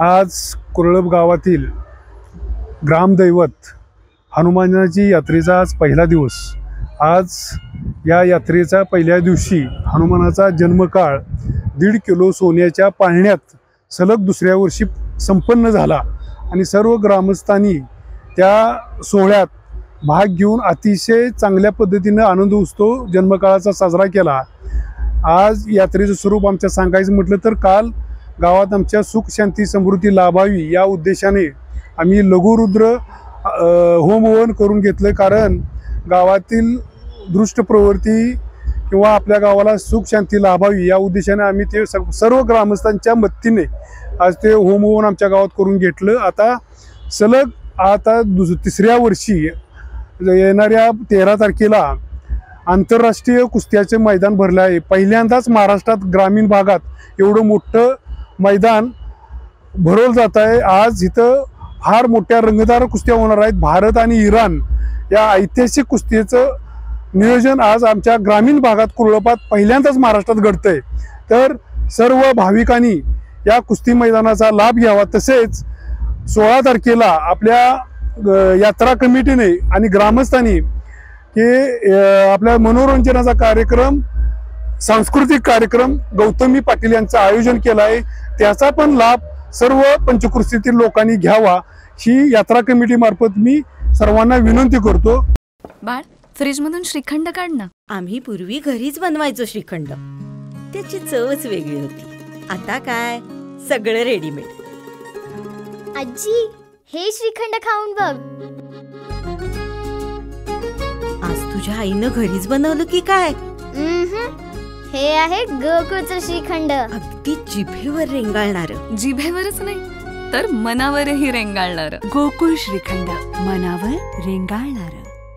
आज कुरळप गावातील ग्रामदैवत हनुमानाची यात्रेचा आज पहिला दिवस। आज या यात्रेचा पहिल्या दिवशी हनुमानाचा जन्मकाळ 1.5 किलो सोन्याच्या पाळण्यात सलग दुसऱ्या वर्षी संपन्न झाला आणि सर्व ग्रामस्थांनी त्या सोहळ्यात भाग घेऊन अतिशय चांगल्या पद्धतीने आनंद उत्सव जन्मकाळाचा साजरा केला। आज यात्रेचं स्वरूप आमच्या सांगायचं म्हटलं तर काल गावात आमच्या सुख शांती समृद्धी लाभावी या उद्देशाने आम्ही लघुरुद्र होमहवन करून घेतलं, कारण गावातील दृष्ट प्रवृत्ती किंवा आपल्या गावाला सुख शांती लाभावी या उद्देशाने आम्ही ते सर्व ग्रामस्थांच्या मदतीने आज ते होमहवन आमच्या गावात करून घेतलं। आता सलग तिसऱ्या वर्षी येणाऱ्या 13 तारखेला आंतरराष्ट्रीय कुस्त्याचे मैदान भरले आहे। पहिल्यांदाच महाराष्ट्रात ग्रामीण भागात एवढं मोठं मैदान भरवलं जात आहे। आज इथं फार मोठ्या रंगतदार कुस्त्या होणार आहेत। भारत आणि इराण या ऐतिहासिक कुस्तीचं नियोजन आज आमच्या ग्रामीण भागात कुरळपात पहिल्यांदाच महाराष्ट्रात घडतंय। तर सर्व भाविकांनी या कुस्ती मैदानाचा लाभ घ्यावा। तसेच 16 तारखेला आपल्या यात्रा कमिटीने आणि ग्रामस्थांनी की आपल्या मनोरंजनाचा कार्यक्रम, सांस्कृतिक कार्यक्रम गौतमी पाटील यांचं आयोजन केलं आहे, त्याचा पण लाभ सर्व पंचक्रोशीतील लोकांनी घ्यावा ही यात्रा कमिटी मार्फत मी सर्वांना विनंती करतो। बाळ, फ्रीज मधून श्रीखंड काढ ना। आम्ही पूर्वी घरीच बनवायचो श्रीखंड, त्याची चवच वेगळी होती। आता काय सगळं रेडीमेड। आजी, हे श्रीखंड खाऊन बघ। आज तुझ्या आईनं घरीच बनवलं की काय? हे आहे गोकुळचं श्रीखंड, अगदी जिभेवर रेंगाळणार। जिभेवरच नाही तर मनावरही रेंगाळणार। गोकुळ श्रीखंड, मनावर रेंगाळणार।